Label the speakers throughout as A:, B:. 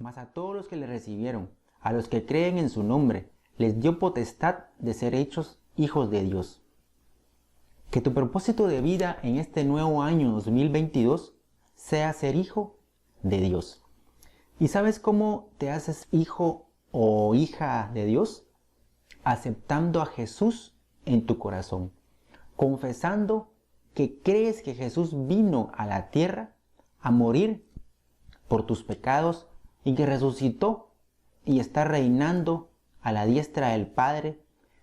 A: mas a todos los que le recibieron, a los que creen en su nombre, les dio potestad de ser hechos hijos de Dios. Que tu propósito de vida en este nuevo año 2022 sea ser hijo de Dios. ¿Y sabes cómo te haces hijo o hija de Dios? Aceptando a Jesús en tu corazón, confesando que crees que Jesús vino a la tierra a morir por tus pecados y que resucitó y está reinando a la diestra del Padre,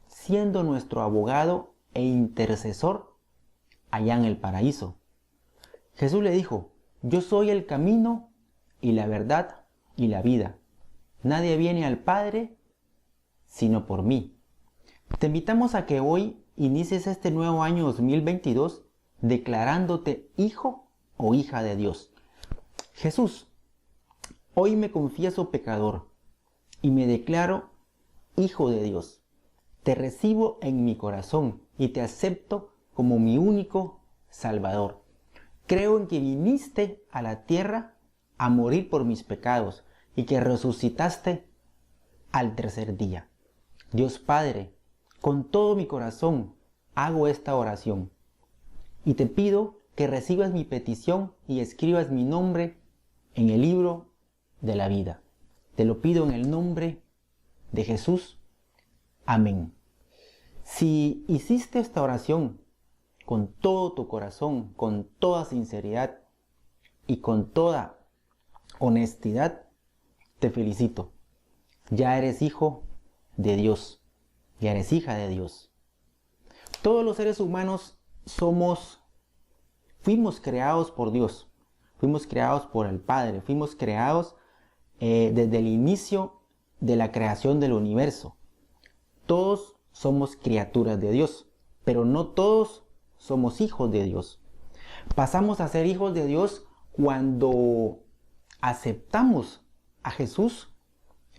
A: siendo nuestro abogado e intercesor allá en el paraíso. Jesús le dijo: yo soy el camino y la verdad y la vida. Nadie viene al Padre sino por mí. Te invitamos a que hoy inicies este nuevo año 2022 declarándote hijo o hija de Dios. Jesús, hoy me confieso pecador y me declaro hijo de Dios. Te recibo en mi corazón y te acepto como mi único Salvador. Creo en que viniste a la tierra a morir por mis pecados y que resucitaste al tercer día. Dios Padre, con todo mi corazón hago esta oración y te pido que recibas mi petición y escribas mi nombre en el libro de la vida. Te lo pido en el nombre de Jesús. Amén. Si hiciste esta oración con todo tu corazón, con toda sinceridad y con toda honestidad, te felicito. Ya eres hijo de Dios. Ya eres hija de Dios. Todos los seres humanos fuimos creados por Dios. Fuimos creados por el Padre. Fuimos creados desde el inicio de la creación del universo. Todos somos criaturas de Dios, pero no todos somos hijos de Dios. Pasamos a ser hijos de Dios cuando aceptamos a Jesús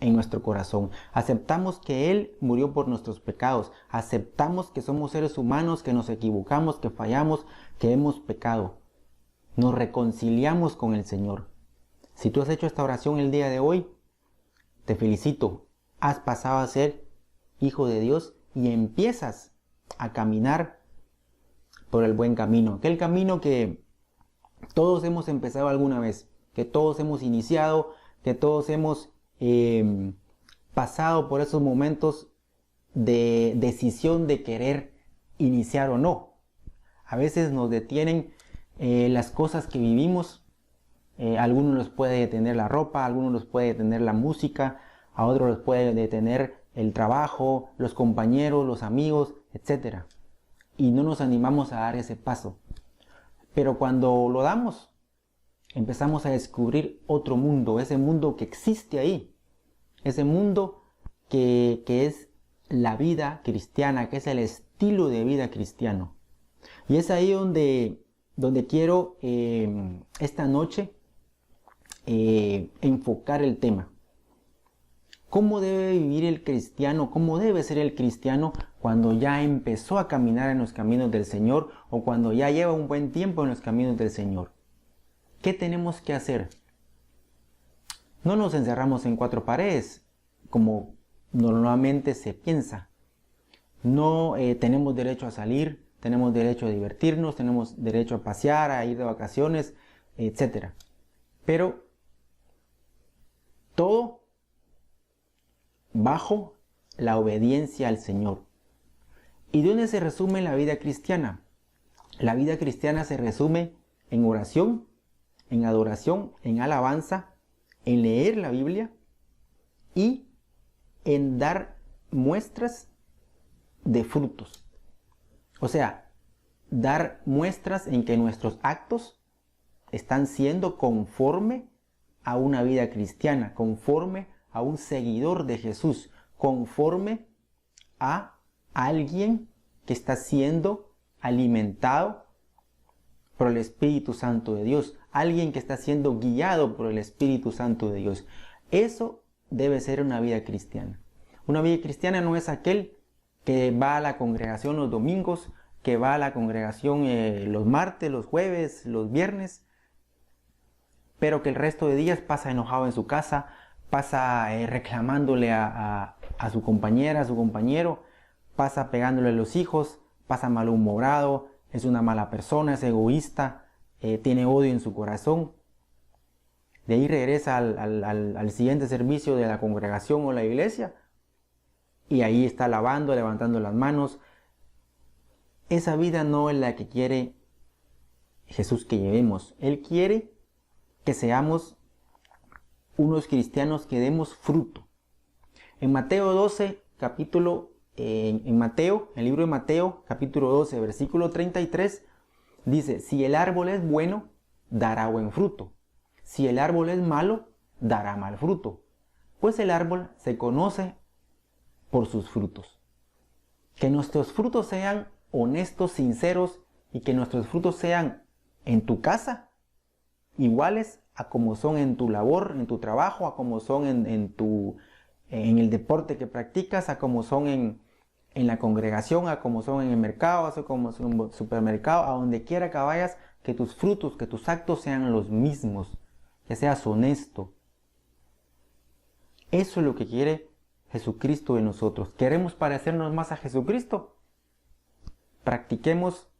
A: en nuestro corazón. Aceptamos que Él murió por nuestros pecados. Aceptamos que somos seres humanos, que nos equivocamos, que fallamos, que hemos pecado. Nos reconciliamos con el Señor. Si tú has hecho esta oración el día de hoy, te felicito. Has pasado a ser hijo de Dios y empiezas a caminar por el buen camino. Aquel camino que todos hemos empezado alguna vez, que todos hemos iniciado, que todos hemos pasado por esos momentos de decisión de querer iniciar o no. A veces nos detienen las cosas que vivimos. Algunos los puede detener la ropa, algunos los puede detener la música, a otros los puede detener el trabajo, los compañeros, los amigos, etc. Y no nos animamos a dar ese paso. Pero cuando lo damos, empezamos a descubrir otro mundo, ese mundo que existe ahí, ese mundo que es la vida cristiana, que es el estilo de vida cristiano. Y es ahí donde quiero esta noche enfocar el tema. ¿Cómo debe vivir el cristiano? ¿Cómo debe ser el cristiano cuando ya empezó a caminar en los caminos del Señor o cuando ya lleva un buen tiempo en los caminos del Señor? ¿Qué tenemos que hacer? No nos encerramos en cuatro paredes, como normalmente se piensa. No tenemos derecho a salir, tenemos derecho a divertirnos, tenemos derecho a pasear, a ir de vacaciones, etc. Pero todo bajo la obediencia al Señor. ¿Y dónde se resume la vida cristiana? La vida cristiana se resume en oración, en adoración, en alabanza, en leer la Biblia y en dar muestras de frutos. O sea, dar muestras en que nuestros actos están siendo conforme a una vida cristiana, conforme a un seguidor de Jesús, conforme a alguien que está siendo alimentado por el Espíritu Santo de Dios, alguien que está siendo guiado por el Espíritu Santo de Dios. Eso debe ser una vida cristiana. Una vida cristiana no es aquel que va a la congregación los domingos, que va a la congregación los martes, los jueves, los viernes, pero que el resto de días pasa enojado en su casa, pasa reclamándole a su compañera, a su compañero, pasa pegándole a los hijos, pasa malhumorado, es una mala persona, es egoísta, tiene odio en su corazón. De ahí regresa al siguiente servicio de la congregación o la iglesia y ahí está alabando, levantando las manos. Esa vida no es la que quiere Jesús que llevemos. Él quiere que seamos unos cristianos que demos fruto. En Mateo 12, el libro de Mateo, capítulo 12, versículo 33, dice: si el árbol es bueno, dará buen fruto. Si el árbol es malo, dará mal fruto. Pues el árbol se conoce por sus frutos. Que nuestros frutos sean honestos, sinceros, y que nuestros frutos sean en tu casa iguales a como son en tu labor, en tu trabajo, a como son en el deporte que practicas, a como son en la congregación, a como son en el mercado, a como son en el supermercado, a donde quiera que vayas, que tus frutos, que tus actos sean los mismos, que seas honesto. Eso es lo que quiere Jesucristo de nosotros. ¿Queremos parecernos más a Jesucristo? Practiquemos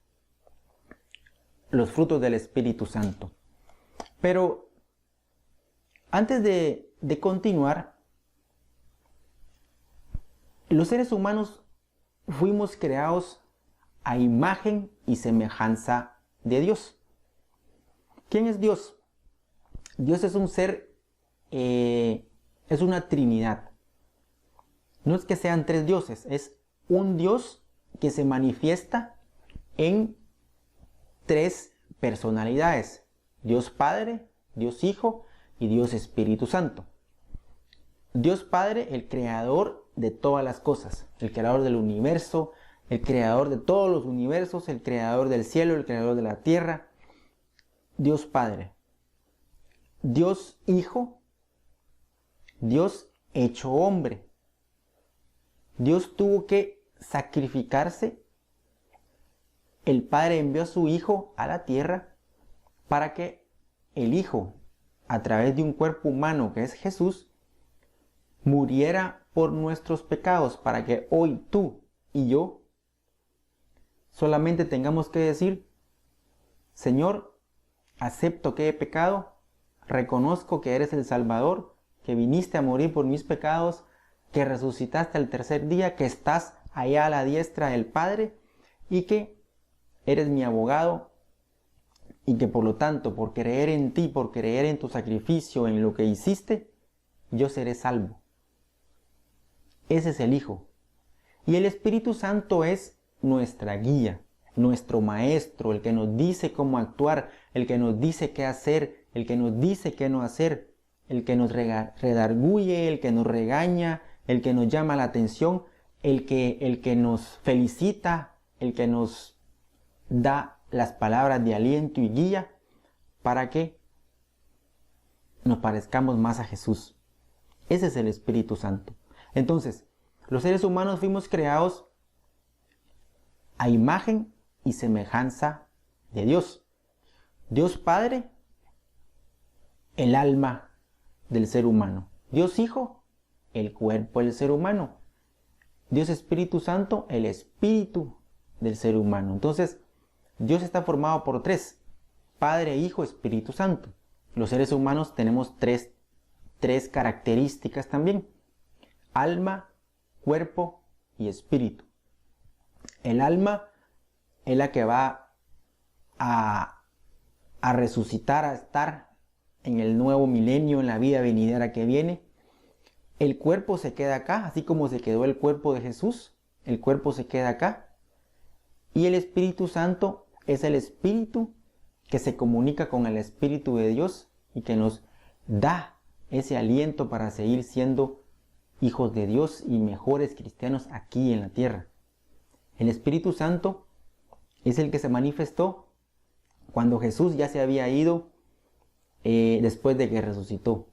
A: los frutos del Espíritu Santo. Pero antes de continuar, los seres humanos fuimos creados a imagen y semejanza de Dios. ¿Quién es Dios? Dios es un ser, es una trinidad. No es que sean tres dioses, es un Dios que se manifiesta en tres personalidades: Dios Padre, Dios Hijo y Dios Espíritu Santo. Dios Padre, el creador de todas las cosas, el creador del universo, el creador de todos los universos, el creador del cielo, el creador de la tierra. Dios Padre. Dios Hijo, Dios hecho hombre. Dios tuvo que sacrificarse. El Padre envió a su Hijo a la tierra para que el Hijo, a través de un cuerpo humano que es Jesús, muriera por nuestros pecados, para que hoy tú y yo solamente tengamos que decir: Señor, acepto que he pecado, reconozco que eres el Salvador, que viniste a morir por mis pecados, que resucitaste al tercer día, que estás allá a la diestra del Padre y que eres mi abogado, y que por lo tanto, por creer en ti, por creer en tu sacrificio, en lo que hiciste, yo seré salvo. Ese es el Hijo. Y el Espíritu Santo es nuestra guía, nuestro maestro, el que nos dice cómo actuar, el que nos dice qué hacer, el que nos dice qué no hacer, el que nos redarguye, el que nos regaña, el que nos llama la atención, el que nos felicita, el que nos da las palabras de aliento y guía para que nos parezcamos más a Jesús. Ese es el Espíritu Santo. Entonces, los seres humanos fuimos creados a imagen y semejanza de Dios. Dios Padre, el alma del ser humano. Dios Hijo, el cuerpo del ser humano. Dios Espíritu Santo, el espíritu del ser humano. Entonces, Dios está formado por tres: Padre, Hijo, Espíritu Santo. Los seres humanos tenemos tres características también: alma, cuerpo y espíritu. El alma es la que va a resucitar, a estar en el nuevo milenio, en la vida venidera que viene. El cuerpo se queda acá, así como se quedó el cuerpo de Jesús, el cuerpo se queda acá. Y el Espíritu Santo es el Espíritu que se comunica con el Espíritu de Dios y que nos da ese aliento para seguir siendo hijos de Dios y mejores cristianos aquí en la tierra. El Espíritu Santo es el que se manifestó cuando Jesús ya se había ido después de que resucitó.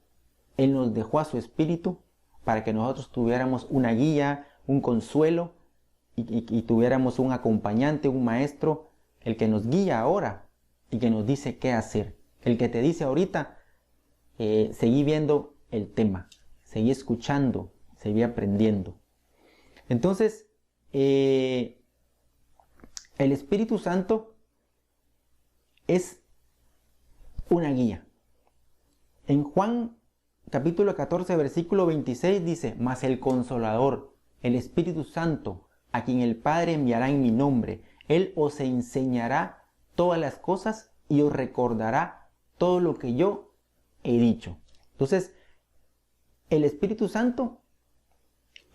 A: Él nos dejó a su Espíritu para que nosotros tuviéramos una guía, un consuelo y tuviéramos un acompañante, un maestro, el que nos guía ahora y que nos dice qué hacer. El que te dice ahorita, seguí viendo el tema. seguí escuchando, seguí aprendiendo. Entonces, el Espíritu Santo es una guía. En Juan capítulo 14, versículo 26 dice: mas el Consolador, el Espíritu Santo, a quien el Padre enviará en mi nombre, Él os enseñará todas las cosas y os recordará todo lo que yo he dicho. Entonces, el Espíritu Santo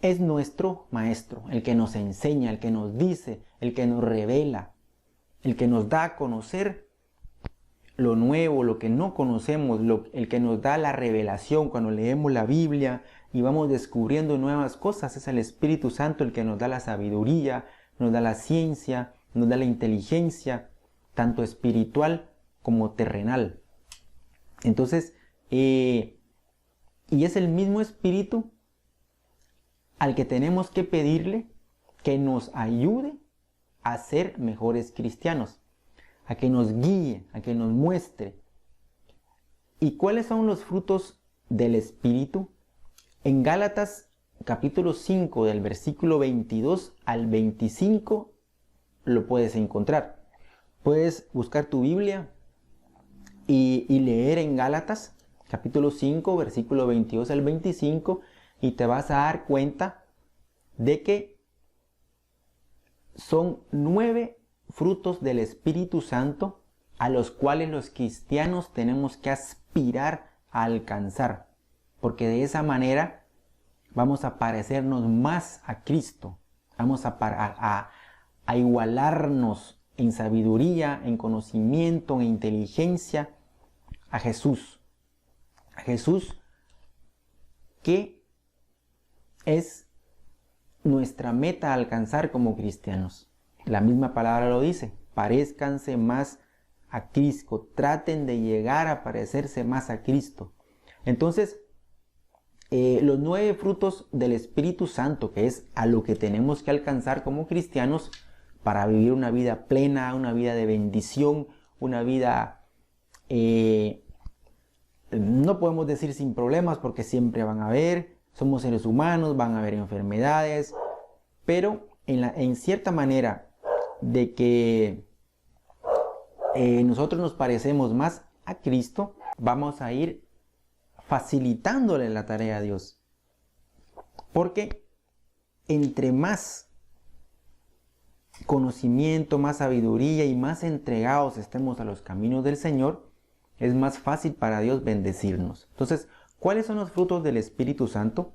A: es nuestro Maestro, el que nos enseña, el que nos dice, el que nos revela, el que nos da a conocer lo nuevo, lo que no conocemos, el que nos da la revelación cuando leemos la Biblia y vamos descubriendo nuevas cosas. Es el Espíritu Santo el que nos da la sabiduría, nos da la ciencia, nos da la inteligencia, tanto espiritual como terrenal. Entonces, y es el mismo Espíritu al que tenemos que pedirle que nos ayude a ser mejores cristianos, a que nos guíe, a que nos muestre. ¿Y cuáles son los frutos del Espíritu? En Gálatas capítulo 5 del versículo 22 al 25 lo puedes encontrar. Puedes buscar tu Biblia y leer en Gálatas capítulo 5 versículo 22 al 25 y te vas a dar cuenta de que son 9 frutos del Espíritu Santo a los cuales los cristianos tenemos que aspirar a alcanzar, porque de esa manera vamos a parecernos más a Cristo, vamos a igualarnos en sabiduría, en conocimiento, en inteligencia a Jesús que es nuestra meta a alcanzar como cristianos. La misma palabra lo dice: parezcanse más a Cristo, traten de llegar a parecerse más a Cristo. Entonces, los 9 frutos del Espíritu Santo, que es a lo que tenemos que alcanzar como cristianos para vivir una vida plena, una vida de bendición, una vida, no podemos decir sin problemas, porque siempre van a haber, somos seres humanos, van a haber enfermedades, pero en cierta manera de que nosotros nos parecemos más a Cristo, vamos a ir facilitándole la tarea a Dios. Porque entre más conocimiento, más sabiduría y más entregados estemos a los caminos del Señor, es más fácil para Dios bendecirnos. Entonces, ¿cuáles son los frutos del Espíritu Santo?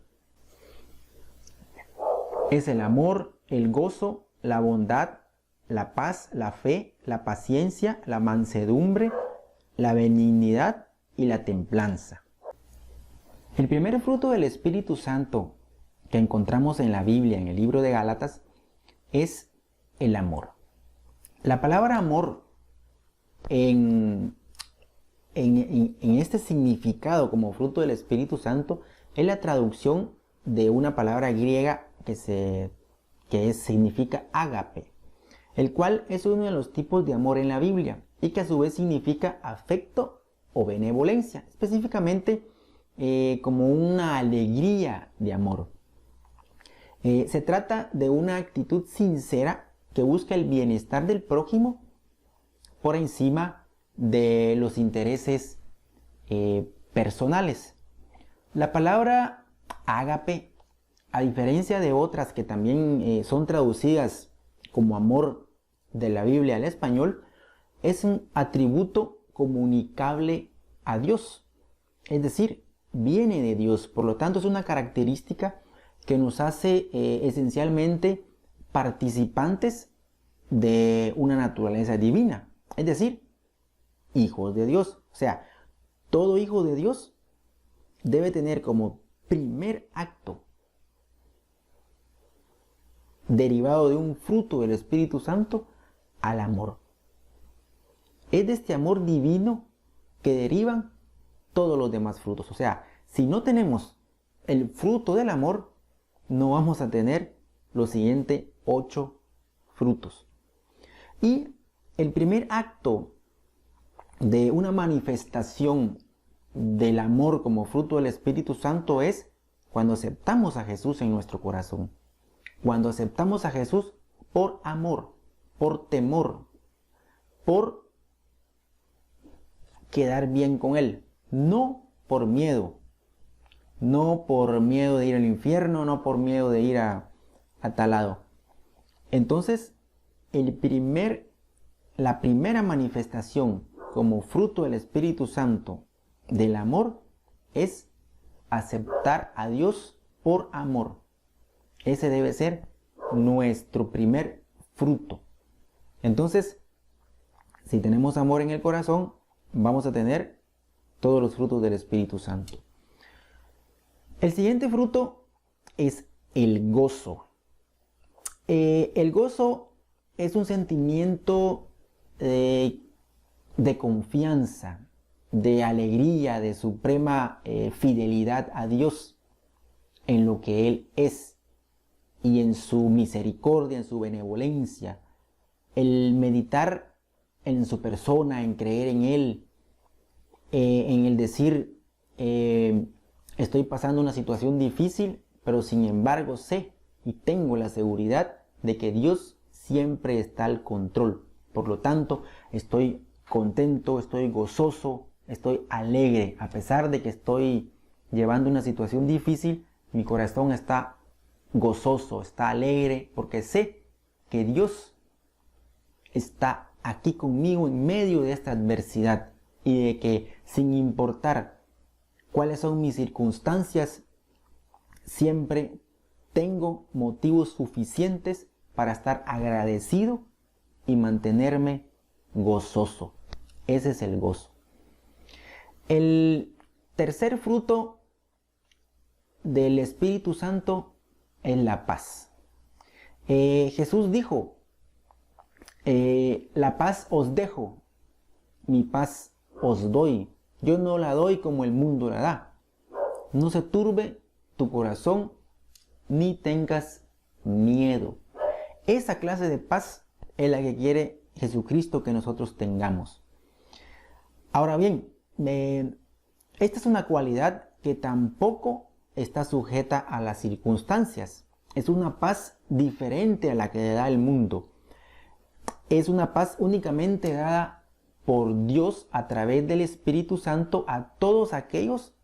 A: Es el amor, el gozo, la bondad, la paz, la fe, la paciencia, la mansedumbre, la benignidad y la templanza. El primer fruto del Espíritu Santo que encontramos en la Biblia, en el libro de Gálatas, es el amor. La palabra amor en este significado como fruto del Espíritu Santo es la traducción de una palabra griega que significa ágape, el cual es uno de los tipos de amor en la Biblia y que a su vez significa afecto o benevolencia, específicamente como una alegría de amor. Se trata de una actitud sincera que busca el bienestar del prójimo por encima de los intereses personales. La palabra ágape, a diferencia de otras que también son traducidas como amor de la Biblia al español, es un atributo comunicable a Dios, es decir, viene de Dios. Por lo tanto, es una característica que nos hace esencialmente participantes de una naturaleza divina, es decir, hijos de Dios. O sea, todo hijo de Dios debe tener como primer acto derivado de un fruto del Espíritu Santo al amor. Es de este amor divino que derivan todos los demás frutos. O sea, si no tenemos el fruto del amor, no vamos a tener los siguientes 8 frutos. Y el primer acto de una manifestación del amor como fruto del Espíritu Santo es cuando aceptamos a Jesús en nuestro corazón. Cuando aceptamos a Jesús por amor, por temor, por quedar bien con Él, no por miedo. No por miedo de ir al infierno, no por miedo de ir a tal lado. Entonces, la primera manifestación como fruto del Espíritu Santo del amor es aceptar a Dios por amor. Ese debe ser nuestro primer fruto. Entonces, si tenemos amor en el corazón, vamos a tener todos los frutos del Espíritu Santo. El siguiente fruto es el gozo. El gozo es un sentimiento de confianza, de alegría, de suprema fidelidad a Dios en lo que Él es y en su misericordia, en su benevolencia. El meditar en su persona, en creer en Él, en el decir, estoy pasando una situación difícil, pero sin embargo sé y tengo la seguridad de que Dios siempre está al control. Por lo tanto, estoy contento, estoy gozoso, estoy alegre. A pesar de que estoy llevando una situación difícil, mi corazón está gozoso, está alegre, porque sé que Dios está aquí conmigo en medio de esta adversidad y de que sin importar cuáles son mis circunstancias, siempre tengo motivos suficientes para estar agradecido y mantenerme gozoso. Ese es el gozo. El tercer fruto del Espíritu Santo es la paz. Jesús dijo, la paz os dejo, mi paz os doy. Yo no la doy como el mundo la da. No se turbe tu corazón ni tengas miedo. Esa clase de paz es la que quiere Jesucristo que nosotros tengamos. Ahora bien, esta es una cualidad que tampoco está sujeta a las circunstancias. Es una paz diferente a la que da el mundo. Es una paz únicamente dada por Dios a través del Espíritu Santo a todos aquellos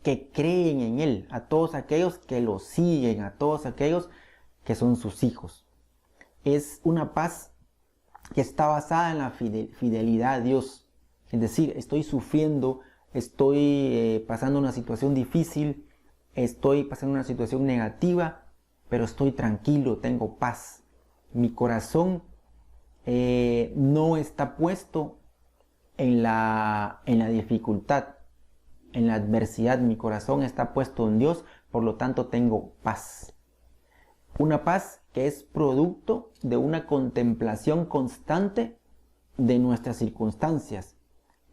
A: que creen en Él, a todos aquellos que lo siguen, a todos aquellos que son sus hijos. Es una paz que está basada en la fidelidad a Dios. Es decir, estoy sufriendo, estoy pasando una situación difícil, estoy pasando una situación negativa, pero estoy tranquilo, tengo paz. Mi corazón no está puesto en la dificultad, en la adversidad. Mi corazón está puesto en Dios, por lo tanto tengo paz. Una paz que es producto de una contemplación constante de nuestras circunstancias,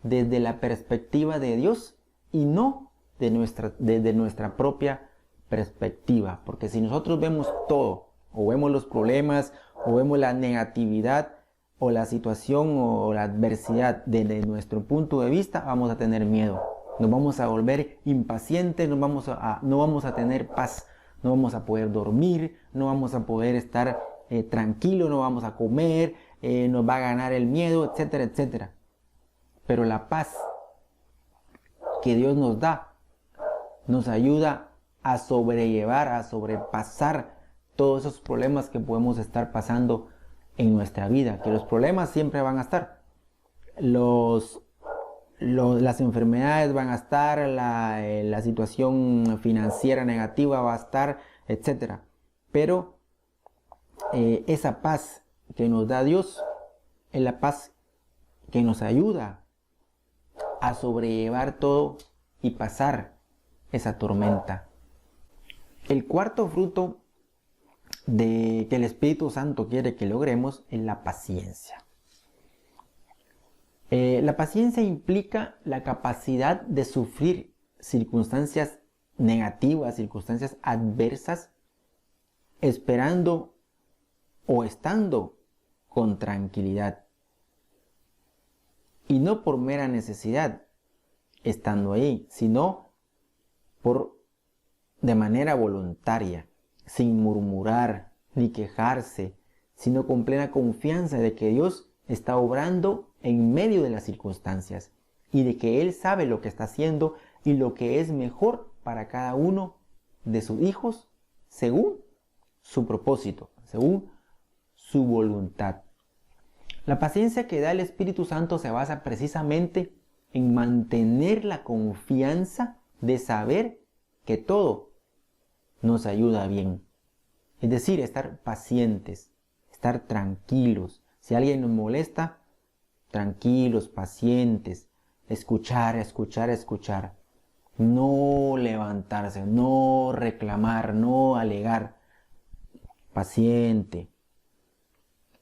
A: desde la perspectiva de Dios y no desde nuestra propia perspectiva. Porque si nosotros vemos todo, o vemos los problemas, o vemos la negatividad, o la situación, o la adversidad desde nuestro punto de vista, vamos a tener miedo. Nos vamos a volver impacientes, no vamos a tener paz, no vamos a poder dormir, no vamos a poder estar tranquilos, no vamos a comer, nos va a ganar el miedo, etcétera, etcétera. Pero la paz que Dios nos da nos ayuda a sobrellevar, a sobrepasar todos esos problemas que podemos estar pasando en nuestra vida, que los problemas siempre van a estar. Las enfermedades van a estar, la situación financiera negativa va a estar, etc. Pero esa paz que nos da Dios es la paz que nos ayuda a sobrellevar todo y pasar esa tormenta. El cuarto fruto que el Espíritu Santo quiere que logremos es la paciencia. La paciencia implica la capacidad de sufrir circunstancias negativas, circunstancias adversas, esperando o estando con tranquilidad. Y no por mera necesidad estando ahí, sino por de manera voluntaria, sin murmurar ni quejarse, sino con plena confianza de que Dios está obrando en medio de las circunstancias y de que Él sabe lo que está haciendo y lo que es mejor para cada uno de sus hijos según su propósito, según su voluntad. La paciencia que da el Espíritu Santo se basa precisamente en mantener la confianza de saber que todo nos ayuda bien. Es decir, estar pacientes, estar tranquilos. Si alguien nos molesta, tranquilos, pacientes, escuchar. No levantarse, no reclamar, no alegar. Paciente.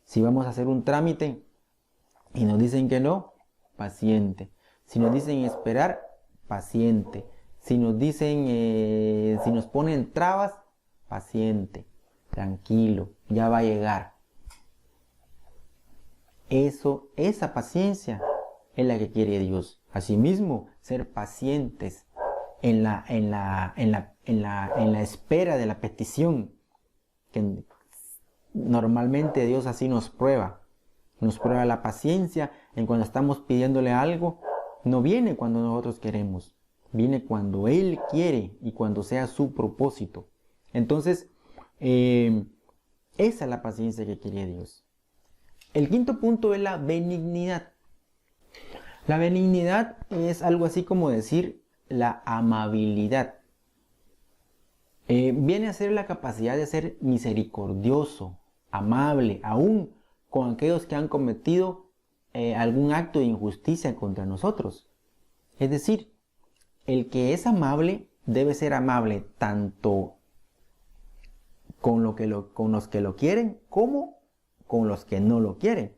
A: Si vamos a hacer un trámite y nos dicen que no, paciente. Si nos dicen esperar, paciente. Si nos dicen, si nos ponen trabas, paciente. Tranquilo, ya va a llegar. Esa paciencia es la que quiere Dios. Asimismo, ser pacientes en la espera de la petición, que normalmente Dios así nos prueba la paciencia en cuando estamos pidiéndole algo. No viene cuando nosotros queremos, viene cuando Él quiere y cuando sea su propósito. Entonces, esa es la paciencia que quiere Dios. El quinto punto es la benignidad. La benignidad es algo así como decir la amabilidad. Viene a ser la capacidad de ser misericordioso, amable, aún con aquellos que han cometido algún acto de injusticia contra nosotros. Es decir, el que es amable debe ser amable tanto con los que lo quieren como con los que no lo quieren.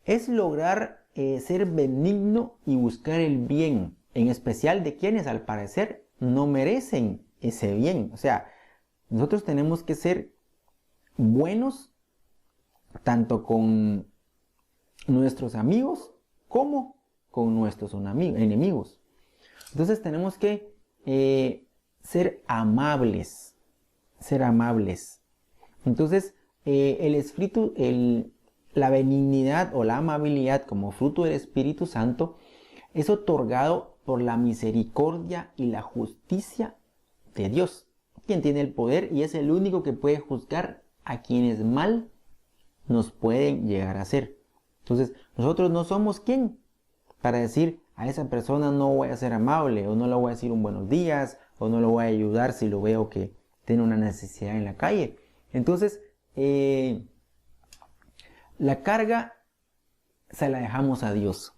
A: Es lograr ser benigno y buscar el bien, en especial de quienes al parecer no merecen ese bien. O sea, nosotros tenemos que ser buenos tanto con nuestros amigos como con nuestros enemigos. Entonces tenemos que ser amables. Entonces la benignidad o la amabilidad como fruto del Espíritu Santo es otorgado por la misericordia y la justicia de Dios, quien tiene el poder y es el único que puede juzgar a quienes mal nos pueden llegar a hacer. Entonces, nosotros no somos quien para decir a esa persona no voy a ser amable, o no le voy a decir un buenos días, o no le voy a ayudar si lo veo que tiene una necesidad en la calle. Entonces, la carga se la dejamos a Dios.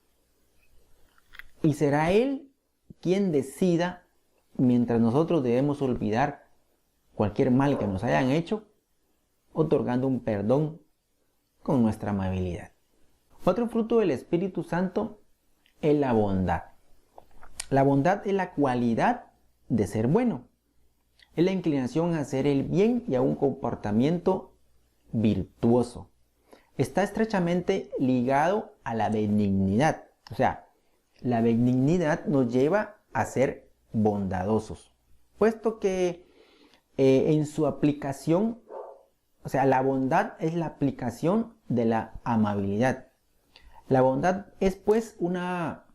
A: Y será Él quien decida, mientras nosotros debemos olvidar cualquier mal que nos hayan hecho, otorgando un perdón con nuestra amabilidad. Otro fruto del Espíritu Santo es la bondad. La bondad es la cualidad de ser bueno. Es la inclinación a hacer el bien y a un comportamiento virtuoso. Está estrechamente ligado a la benignidad. O sea, la benignidad nos lleva a ser bondadosos, puesto que en su aplicación, o sea, la bondad es la aplicación de la amabilidad. La bondad es pues una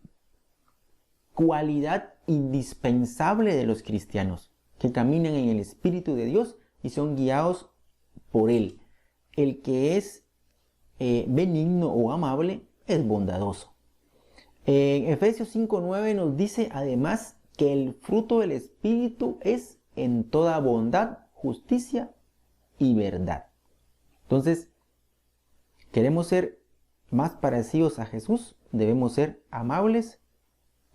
A: cualidad indispensable de los cristianos que caminan en el Espíritu de Dios y son guiados por Él. El que es benigno o amable es bondadoso. En Efesios 5:9 nos dice además que el fruto del Espíritu es en toda bondad, justicia y verdad. Entonces, queremos ser más parecidos a Jesús, debemos ser amables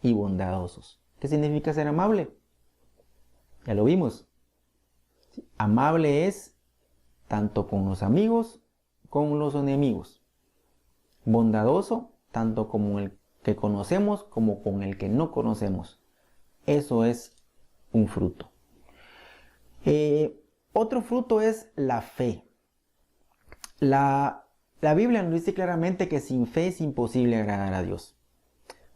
A: y bondadosos. ¿Qué significa ser amable? Ya lo vimos. Amable es tanto con los amigos como con los enemigos. Bondadoso tanto con el que conocemos como con el que no conocemos. Eso es un fruto. Otro fruto es la fe. La Biblia nos dice claramente que sin fe es imposible agradar a Dios.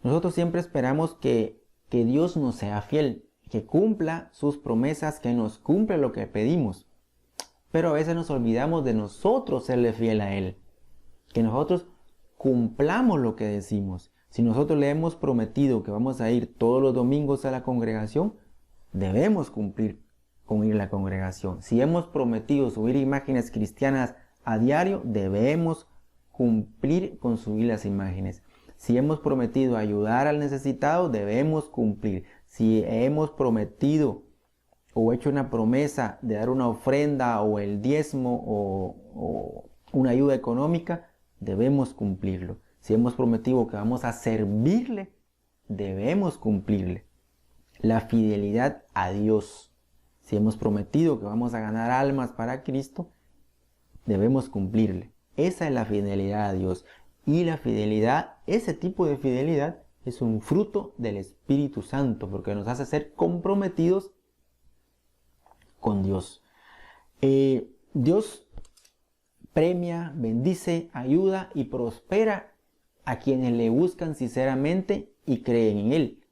A: Nosotros siempre esperamos que Dios nos sea fiel, que cumpla sus promesas, que nos cumpla lo que pedimos. Pero a veces nos olvidamos de nosotros serle fiel a Él. Que nosotros cumplamos lo que decimos. Si nosotros le hemos prometido que vamos a ir todos los domingos a la congregación, debemos cumplir con ir a la congregación. Si hemos prometido subir imágenes cristianas a diario, debemos cumplir con subir las imágenes. Si hemos prometido ayudar al necesitado, debemos cumplir. Si hemos prometido o hecho una promesa de dar una ofrenda o el diezmo o una ayuda económica, debemos cumplirlo. Si hemos prometido que vamos a servirle, debemos cumplirle. La fidelidad a Dios. Si hemos prometido que vamos a ganar almas para Cristo, debemos cumplirle. Esa es la fidelidad a Dios. Y la fidelidad, ese tipo de fidelidad, es un fruto del Espíritu Santo, porque nos hace ser comprometidos con Dios. Dios premia, bendice, ayuda y prospera a quienes le buscan sinceramente y creen en Él.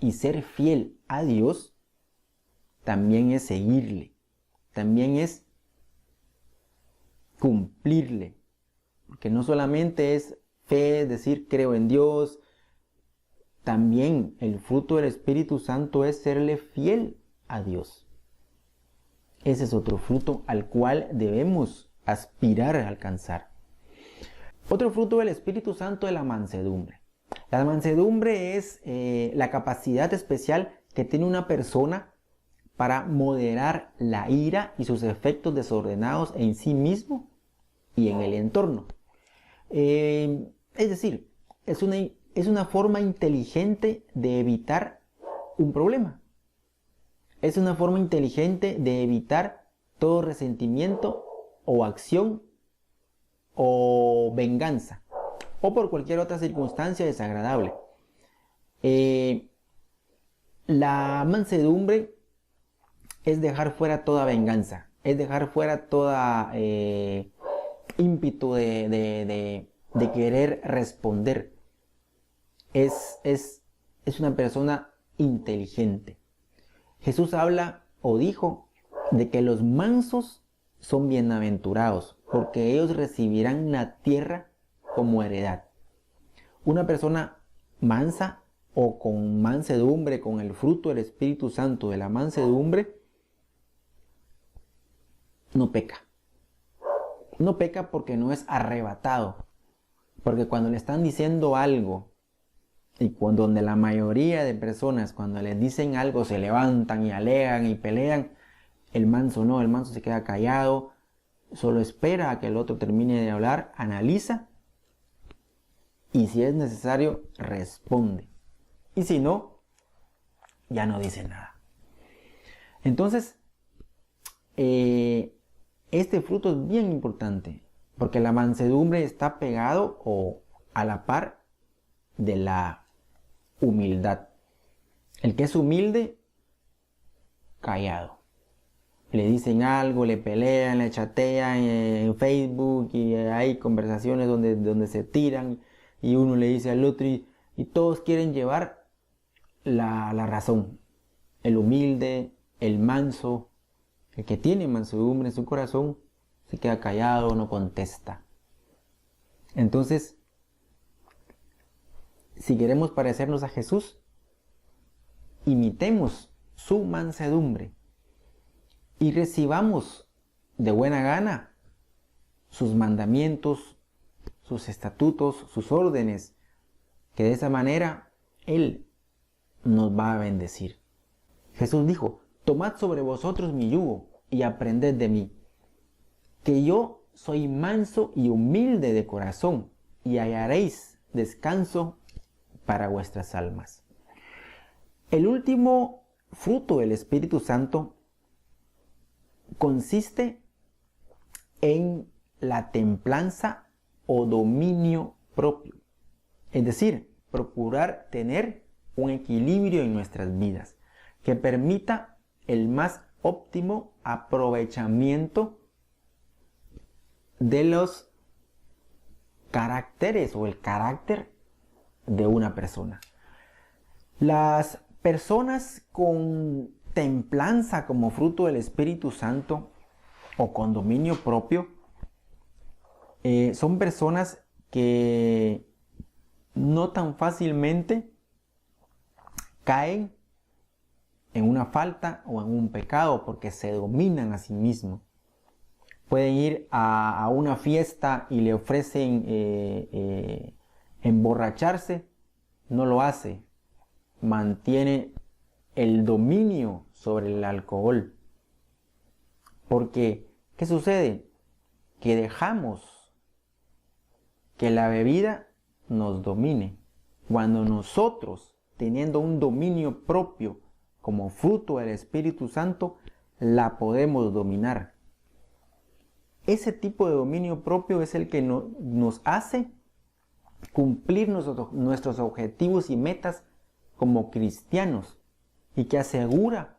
A: Y ser fiel a Dios también es seguirle, también es cumplirle, porque no solamente es fe, es decir, creo en Dios, también el fruto del Espíritu Santo es serle fiel a Dios. Ese es otro fruto al cual debemos aspirar a alcanzar. Otro fruto del Espíritu Santo es la mansedumbre. La mansedumbre es la capacidad especial que tiene una persona para moderar la ira y sus efectos desordenados en sí mismo y en el entorno. Es decir, es una forma inteligente de evitar un problema. Es una forma inteligente de evitar todo resentimiento o acción o venganza o por cualquier otra circunstancia desagradable. La mansedumbre es dejar fuera toda venganza, es dejar fuera toda ímpetu de querer responder. Es una persona inteligente. Jesús habla o dijo de que los mansos son bienaventurados, porque ellos recibirán la tierra como heredad. Una persona mansa o con mansedumbre, con el fruto del Espíritu Santo de la mansedumbre, no peca. No peca porque no es arrebatado. Porque cuando le están diciendo algo, y donde la mayoría de personas cuando les dicen algo se levantan y alegan y pelean, el manso no, el manso se queda callado, solo espera a que el otro termine de hablar, analiza y si es necesario responde. Y si no, ya no dice nada. Entonces, este fruto es bien importante porque la mansedumbre está pegado o a la par de la humildad. El que es humilde, callado. Le dicen algo, le pelean, le chatean en Facebook y hay conversaciones donde se tiran y uno le dice al otro y todos quieren llevar la razón. El humilde, el manso, el que tiene mansedumbre en su corazón, se queda callado, no contesta. Entonces, si queremos parecernos a Jesús, imitemos su mansedumbre y recibamos de buena gana sus mandamientos, sus estatutos, sus órdenes, que de esa manera Él nos va a bendecir. Jesús dijo: tomad sobre vosotros mi yugo y aprended de mí, que yo soy manso y humilde de corazón, y hallaréis descanso para vuestras almas. El último fruto del Espíritu Santo consiste en la templanza o dominio propio, es decir, procurar tener un equilibrio en nuestras vidas que permita el más óptimo aprovechamiento de los caracteres o el carácter de una persona. Las Personas con templanza como fruto del Espíritu Santo o con dominio propio son personas que no tan fácilmente caen en una falta o en un pecado porque se dominan a sí mismos. Pueden ir a una fiesta y le ofrecen emborracharse, no lo hace, mantiene el dominio sobre el alcohol. Porque, ¿qué sucede? Que dejamos que la bebida nos domine. Cuando nosotros, teniendo un dominio propio como fruto del Espíritu Santo, la podemos dominar. Ese tipo de dominio propio es el que nos hace cumplir nuestros objetivos y metas como cristianos y que asegura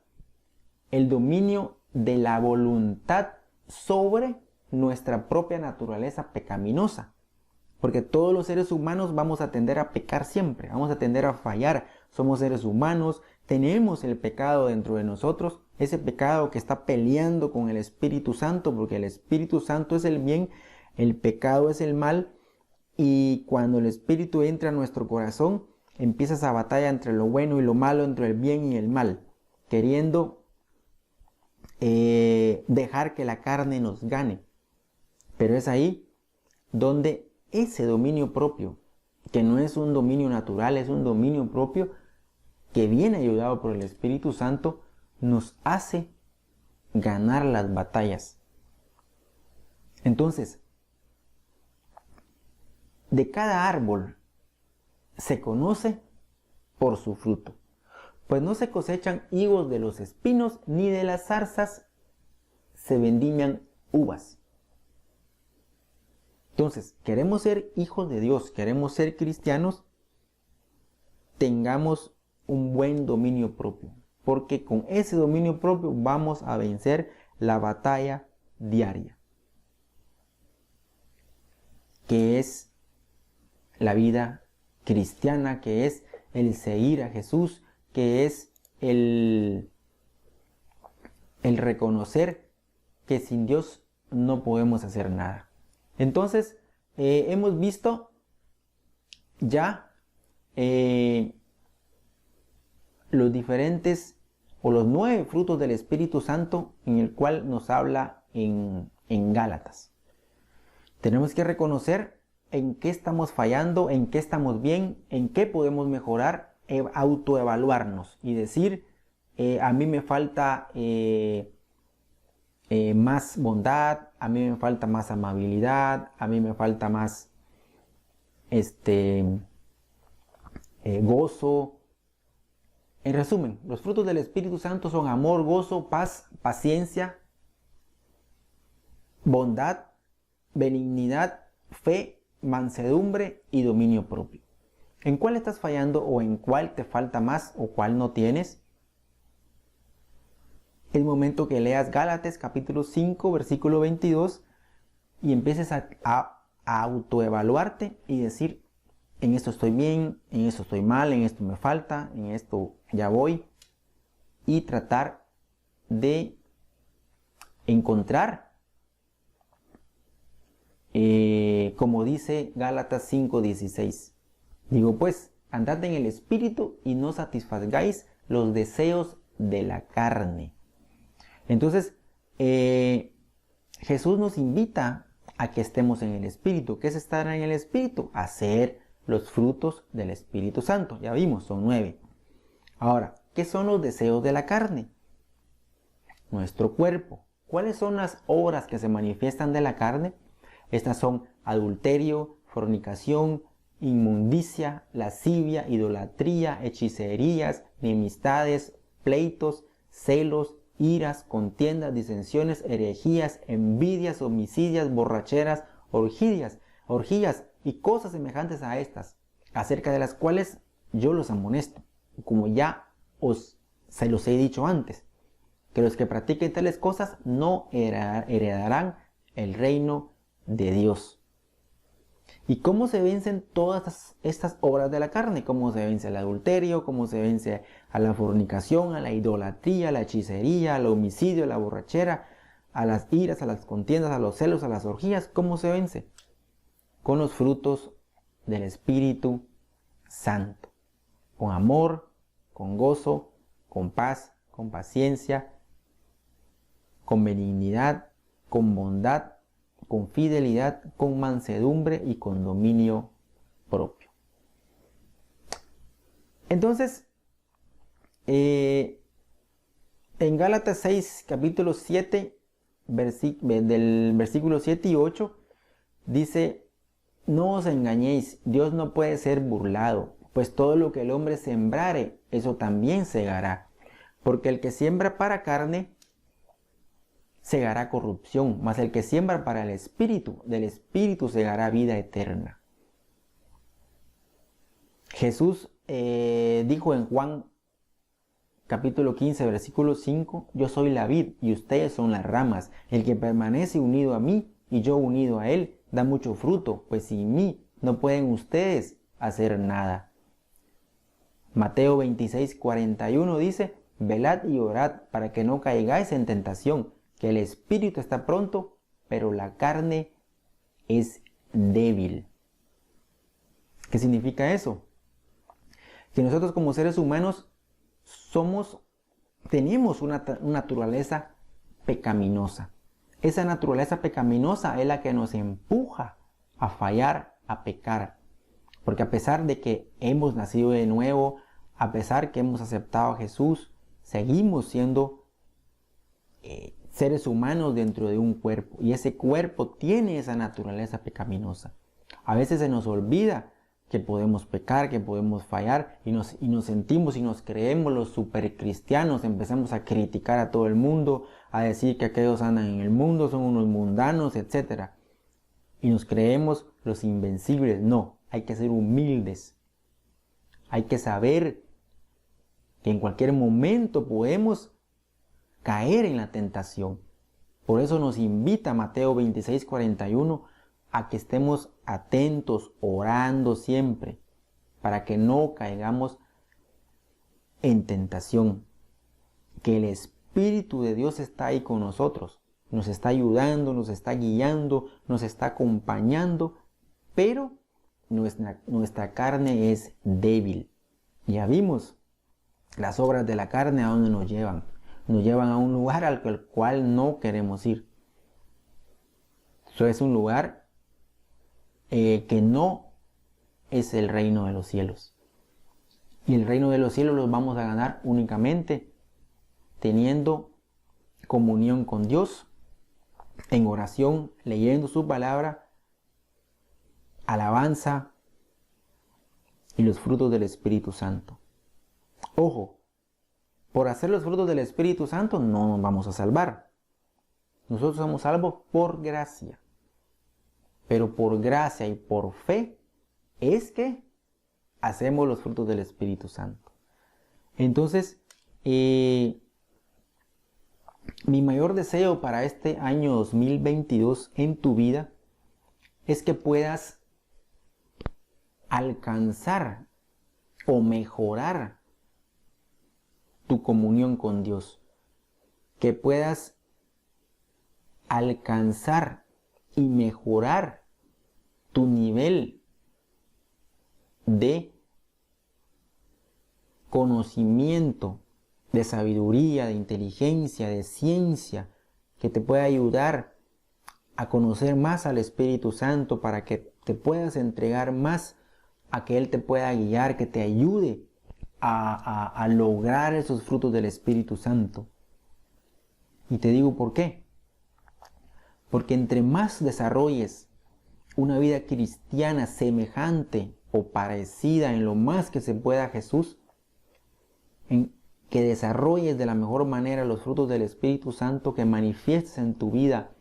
A: el dominio de la voluntad sobre nuestra propia naturaleza pecaminosa. Porque todos los seres humanos vamos a tender a pecar siempre, vamos a tender a fallar. Somos seres humanos, tenemos el pecado dentro de nosotros, ese pecado que está peleando con el Espíritu Santo, porque el Espíritu Santo es el bien, el pecado es el mal, y cuando el Espíritu entra a nuestro corazón, empieza esa batalla entre lo bueno y lo malo, entre el bien y el mal, queriendo dejar que la carne nos gane. Pero es ahí donde ese dominio propio, que no es un dominio natural, es un dominio propio que viene ayudado por el Espíritu Santo, nos hace ganar las batallas. Entonces, de cada árbol se conoce por su fruto, pues no se cosechan higos de los espinos, ni de las zarzas se vendimian uvas. Entonces, queremos ser hijos de Dios, queremos ser cristianos, tengamos un buen dominio propio, porque con ese dominio propio vamos a vencer la batalla diaria, que es la vida cristiana, que es el seguir a Jesús, que es el reconocer que sin Dios no podemos hacer nada. Entonces, hemos visto ya los diferentes o los 9 frutos del Espíritu Santo en el cual nos habla en Gálatas. Tenemos que reconocer en qué estamos fallando, en qué estamos bien, en qué podemos mejorar, autoevaluarnos y decir, a mí me falta más bondad, a mí me falta más amabilidad, a mí me falta más gozo. En resumen, los frutos del Espíritu Santo son amor, gozo, paz, paciencia, bondad, benignidad, fe, mansedumbre y dominio propio. ¿En cuál estás fallando o en cuál te falta más o cuál no tienes? Es momento que leas Gálatas capítulo 5 versículo 22 y empieces a autoevaluarte y decir, en esto estoy bien, en esto estoy mal, en esto me falta, en esto ya voy, y tratar de encontrar, como dice Gálatas 5:16, digo pues, andad en el Espíritu y no satisfagáis los deseos de la carne. Entonces, Jesús nos invita a que estemos en el Espíritu. ¿Qué es estar en el Espíritu? Hacer los frutos del Espíritu Santo. Ya vimos, son 9. Ahora, ¿qué son los deseos de la carne? Nuestro cuerpo. ¿Cuáles son las obras que se manifiestan de la carne? Estas son adulterio, fornicación, inmundicia, lascivia, idolatría, hechicerías, enemistades, pleitos, celos, iras, contiendas, disensiones, herejías, envidias, homicidias, borracheras, orgías y cosas semejantes a estas, acerca de las cuales yo los amonesto, como ya se los he dicho antes, que los que practiquen tales cosas no heredarán el reino de Dios. ¿Y cómo se vencen todas estas obras de la carne? ¿Cómo se vence el adulterio? ¿Cómo se vence a la fornicación, a la idolatría, a la hechicería, al homicidio, a la borrachera, a las iras, a las contiendas, a los celos, a las orgías? ¿Cómo se vence? Con los frutos del Espíritu Santo. Con amor, con gozo, con paz, con paciencia, con benignidad, con bondad, con fidelidad, con mansedumbre y con dominio propio. Entonces, en Gálatas 6, capítulo 7, del versículo 7 y 8, dice: no os engañéis, Dios no puede ser burlado, pues todo lo que el hombre sembrare, eso también segará. Porque el que siembra para carne, segará corrupción, mas el que siembra para el Espíritu, del Espíritu segará vida eterna. Jesús dijo en Juan capítulo 15, versículo 5, yo soy la vid y ustedes son las ramas. El que permanece unido a mí y yo unido a él, da mucho fruto, pues sin mí no pueden ustedes hacer nada. Mateo 26, 41 dice: velad y orad para que no caigáis en tentación, que el espíritu está pronto, pero la carne es débil. ¿Qué significa eso? Que nosotros como seres humanos tenemos una naturaleza pecaminosa. Esa naturaleza pecaminosa es la que nos empuja a fallar, a pecar. Porque a pesar de que hemos nacido de nuevo, a pesar que hemos aceptado a Jesús, seguimos siendo seres humanos dentro de un cuerpo. Y ese cuerpo tiene esa naturaleza pecaminosa. A veces se nos olvida que podemos pecar, que podemos fallar, y nos sentimos y nos creemos los supercristianos. Empezamos a criticar a todo el mundo, a decir que aquellos andan en el mundo, son unos mundanos, etc. Y nos creemos los invencibles. No, hay que ser humildes. Hay que saber que en cualquier momento podemos caer en la tentación. Por eso nos invita Mateo 26, 41 a que estemos atentos, orando siempre, para que no caigamos en tentación. Que el Espíritu de Dios está ahí con nosotros, nos está ayudando, nos está guiando, nos está acompañando, pero nuestra carne es débil. Ya vimos las obras de la carne a dónde nos llevan. Nos llevan a un lugar al cual no queremos ir. Eso es un lugar que no es el reino de los cielos. Y el reino de los cielos los vamos a ganar únicamente teniendo comunión con Dios, en oración, leyendo su palabra, alabanza y los frutos del Espíritu Santo. Ojo, por hacer los frutos del Espíritu Santo no nos vamos a salvar. Nosotros somos salvos por gracia. Pero por gracia y por fe es que hacemos los frutos del Espíritu Santo. Entonces, mi mayor deseo para este año 2022 en tu vida es que puedas alcanzar o mejorar tu comunión con Dios. Que puedas alcanzar y mejorar tu nivel de conocimiento, de sabiduría, de inteligencia, de ciencia, que te pueda ayudar a conocer más al Espíritu Santo para que te puedas entregar más a que Él te pueda guiar, que te ayude a lograr esos frutos del Espíritu Santo. Y te digo por qué. Porque entre más desarrolles una vida cristiana semejante o parecida en lo más que se pueda a Jesús, en que desarrolles de la mejor manera los frutos del Espíritu Santo, que manifiestes en tu vida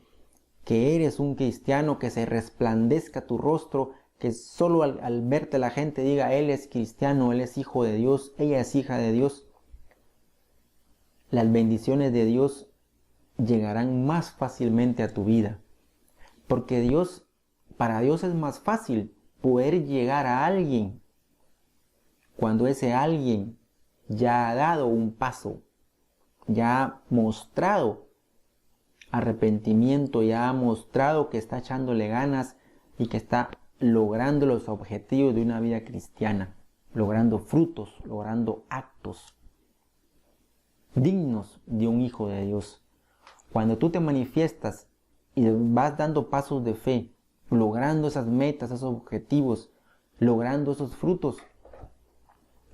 A: que eres un cristiano, que se resplandezca tu rostro, que solo al verte la gente diga: él es cristiano, él es hijo de Dios, ella es hija de Dios. Las bendiciones de Dios llegarán más fácilmente a tu vida, porque para Dios es más fácil poder llegar a alguien cuando ese alguien ya ha dado un paso, ya ha mostrado arrepentimiento, ya ha mostrado que está echándole ganas y que está logrando los objetivos de una vida cristiana, logrando frutos, logrando actos dignos de un hijo de Dios. Cuando tú te manifiestas y vas dando pasos de fe, logrando esas metas, esos objetivos, logrando esos frutos,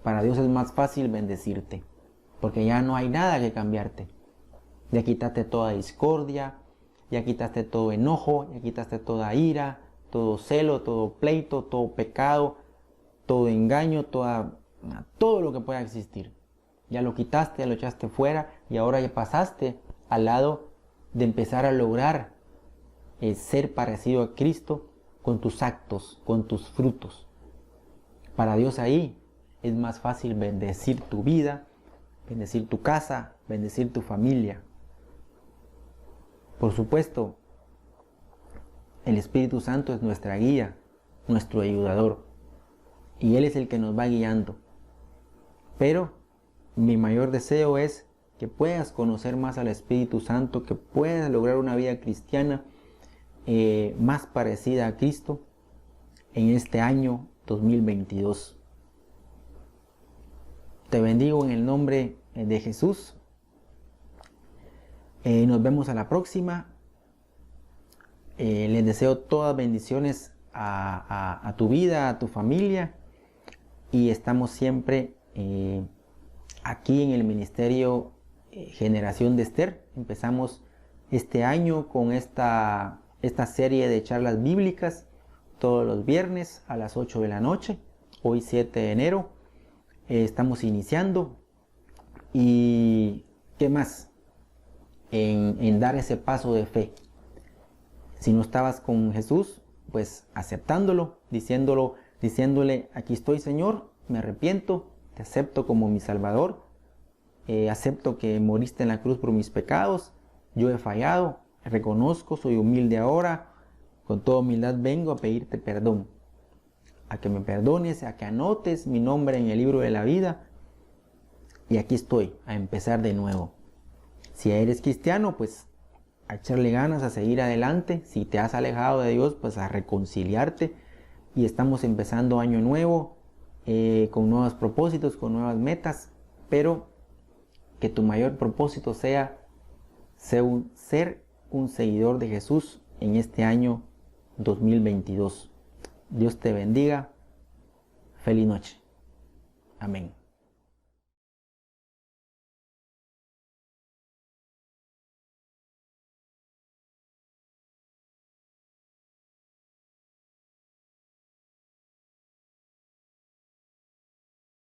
A: para Dios es más fácil bendecirte, porque ya no hay nada que cambiarte. Ya quitaste toda discordia, ya quitaste todo enojo, ya quitaste toda ira, todo celo, todo pleito, todo pecado, todo engaño, todo lo que pueda existir. Ya lo quitaste, ya lo echaste fuera y ahora ya pasaste al lado de empezar a lograr ser parecido a Cristo con tus actos, con tus frutos. Para Dios ahí es más fácil bendecir tu vida, bendecir tu casa, bendecir tu familia. Por supuesto, el Espíritu Santo es nuestra guía, nuestro ayudador, y Él es el que nos va guiando. Pero mi mayor deseo es que puedas conocer más al Espíritu Santo, que puedas lograr una vida cristiana más parecida a Cristo en este año 2022. Te bendigo en el nombre de Jesús. Nos vemos a la próxima. Les deseo todas bendiciones a tu vida, a tu familia. Y estamos siempre aquí en el Ministerio Generación de Esther. Empezamos este año con esta serie de charlas bíblicas todos los viernes a las 8 de la noche. Hoy 7 de enero. Estamos iniciando. ¿Y qué más? En dar ese paso de fe. Si no estabas con Jesús, pues aceptándolo, diciéndole, aquí estoy, Señor, me arrepiento, te acepto como mi Salvador, acepto que moriste en la cruz por mis pecados, yo he fallado, reconozco, soy humilde ahora, con toda humildad vengo a pedirte perdón, a que me perdones, a que anotes mi nombre en el libro de la vida, y aquí estoy, a empezar de nuevo. Si eres cristiano, pues a echarle ganas, a seguir adelante. Si te has alejado de Dios, pues a reconciliarte. Y estamos empezando año nuevo, con nuevos propósitos, con nuevas metas. Pero que tu mayor propósito sea ser un seguidor de Jesús en este año 2022. Dios te bendiga. Feliz noche. Amén.